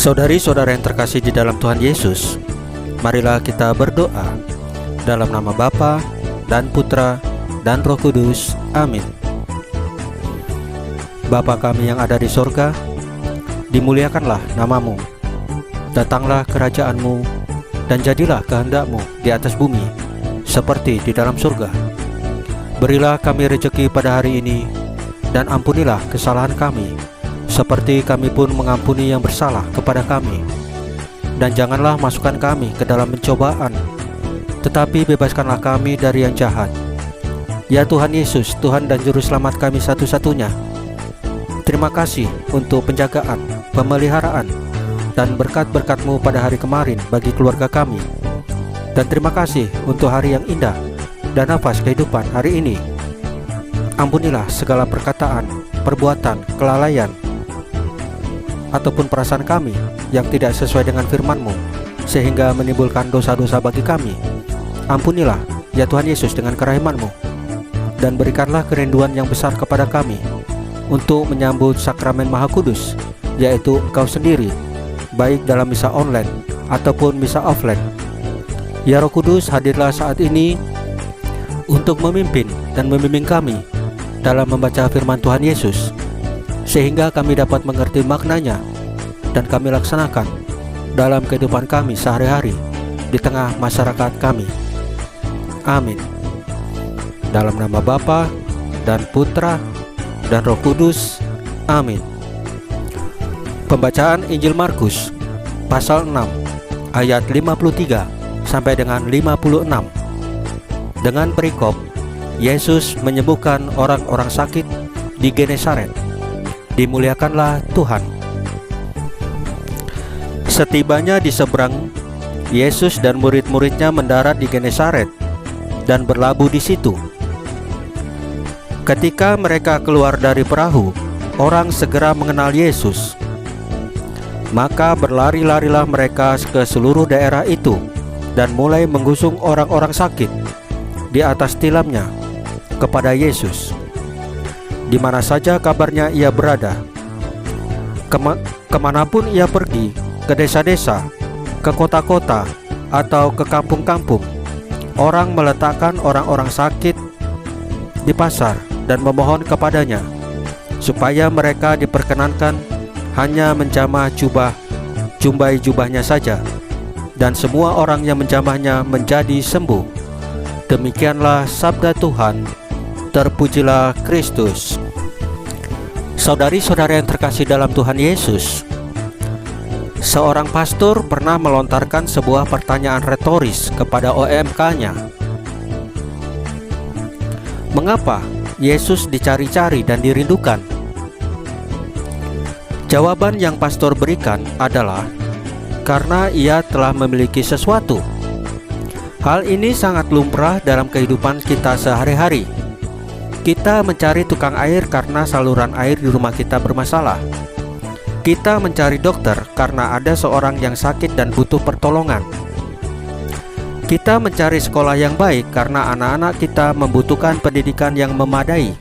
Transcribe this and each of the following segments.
Saudari-saudara yang terkasih di dalam Tuhan Yesus, marilah kita berdoa dalam nama Bapa dan Putra dan Roh Kudus. Amin. Bapa kami yang ada di sorga, dimuliakanlah namamu. Datanglah kerajaanmu, dan jadilah kehendak-Mu di atas bumi seperti di dalam surga. Berilah kami rezeki pada hari ini, dan ampunilah kesalahan kami seperti kami pun mengampuni yang bersalah kepada kami. Dan janganlah masukkan kami ke dalam pencobaan, tetapi bebaskanlah kami dari yang jahat. Ya Tuhan Yesus, Tuhan dan Juru Selamat kami satu-satunya, terima kasih untuk penjagaan, pemeliharaan, dan berkat-berkat-Mu pada hari kemarin bagi keluarga kami. Dan terima kasih untuk hari yang indah dan nafas kehidupan hari ini. Ampunilah segala perkataan, perbuatan, kelalaian, ataupun perasaan kami yang tidak sesuai dengan firman-Mu, sehingga menimbulkan dosa-dosa bagi kami. Ampunilah ya Tuhan Yesus dengan kerahiman-Mu, dan berikanlah kerinduan yang besar kepada kami untuk menyambut sakramen Maha Kudus, yaitu Engkau sendiri, baik dalam misa online ataupun misa offline. Ya Roh Kudus, hadirlah saat ini untuk memimpin dan membimbing kami dalam membaca firman Tuhan Yesus, sehingga kami dapat mengerti maknanya dan kami laksanakan dalam kehidupan kami sehari-hari di tengah masyarakat kami. Amin. Dalam nama Bapa dan Putra dan Roh Kudus. Amin. Pembacaan Injil Markus pasal 6 ayat 53 sampai dengan 56. Dengan perikop Yesus menyembuhkan orang-orang sakit di Genesaret. Dimuliakanlah Tuhan. Setibanya di seberang, Yesus dan murid-muridnya mendarat di Genesaret dan berlabuh di situ. Ketika mereka keluar dari perahu, orang segera mengenal Yesus. Maka berlari-larilah mereka ke seluruh daerah itu dan mulai menggusung orang-orang sakit di atas tilamnya kepada Yesus. Di mana saja kabarnya ia berada, kemanapun ia pergi, ke desa-desa, ke kota-kota, atau ke kampung-kampung, orang meletakkan orang-orang sakit di pasar dan memohon kepadanya, supaya mereka diperkenankan hanya menjamah jumbai jubahnya saja, dan semua orang yang menjamahnya menjadi sembuh. Demikianlah sabda Tuhan. Terpujilah Kristus. Saudari-saudara yang terkasih dalam Tuhan Yesus, seorang pastor pernah melontarkan sebuah pertanyaan retoris kepada OMK-nya. Mengapa Yesus dicari-cari dan dirindukan? Jawaban yang pastor berikan adalah karena ia telah memiliki sesuatu. Hal ini sangat lumrah dalam kehidupan kita sehari-hari. Kita mencari tukang air karena saluran air di rumah kita bermasalah. Kita mencari dokter karena ada seorang yang sakit dan butuh pertolongan. Kita mencari sekolah yang baik karena anak-anak kita membutuhkan pendidikan yang memadai.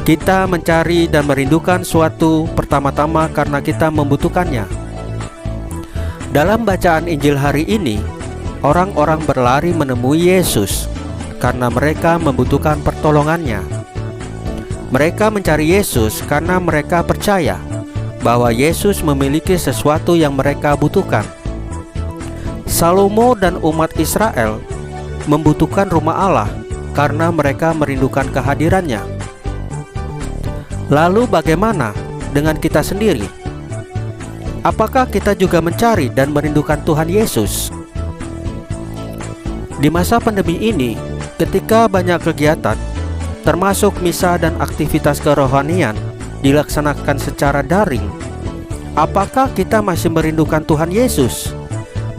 Kita mencari dan merindukan suatu pertama-tama karena kita membutuhkannya. Dalam bacaan Injil hari ini, orang-orang berlari menemui Yesus karena mereka membutuhkan pertolongannya. Mereka mencari Yesus karena mereka percaya bahwa Yesus memiliki sesuatu yang mereka butuhkan. Salomo dan umat Israel membutuhkan rumah Allah karena mereka merindukan kehadirannya. Lalu bagaimana dengan kita sendiri? Apakah kita juga mencari dan merindukan Tuhan Yesus? Di masa pandemi ini, ketika banyak kegiatan, termasuk misa dan aktivitas kerohanian, dilaksanakan secara daring, apakah kita masih merindukan Tuhan Yesus?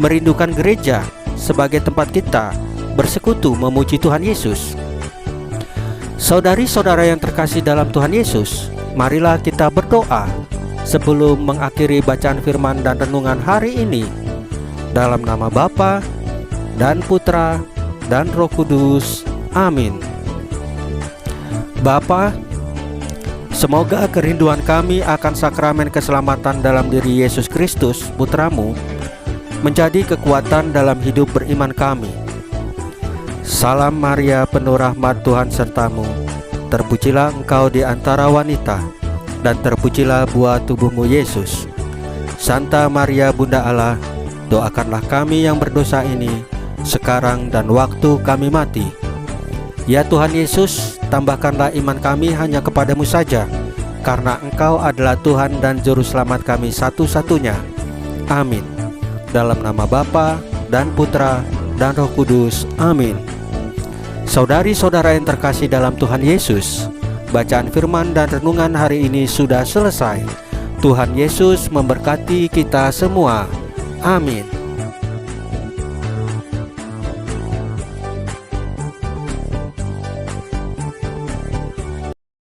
Merindukan gereja sebagai tempat kita bersekutu memuji Tuhan Yesus? Saudari-saudara yang terkasih dalam Tuhan Yesus, marilah kita berdoa sebelum mengakhiri bacaan firman dan renungan hari ini. Dalam nama Bapa dan Putra dan Roh Kudus. Amin. Bapa, Semoga kerinduan kami akan sakramen keselamatan dalam diri Yesus Kristus, Putramu, menjadi kekuatan dalam hidup beriman kami. Salam Maria, penuh rahmat, Tuhan sertamu. Terpujilah engkau di antara wanita, dan terpujilah buah tubuhmu Yesus. Santa Maria Bunda Allah, doakanlah kami yang berdosa ini, sekarang dan waktu kami mati. Ya Tuhan Yesus, tambahkanlah iman kami hanya kepadamu saja, karena Engkau adalah Tuhan dan Juru Selamat kami satu-satunya. Amin. Dalam nama Bapa dan Putra dan Roh Kudus. Amin. Saudari-saudara yang terkasih dalam Tuhan Yesus, bacaan firman dan renungan hari ini sudah selesai. Tuhan Yesus memberkati kita semua. Amin.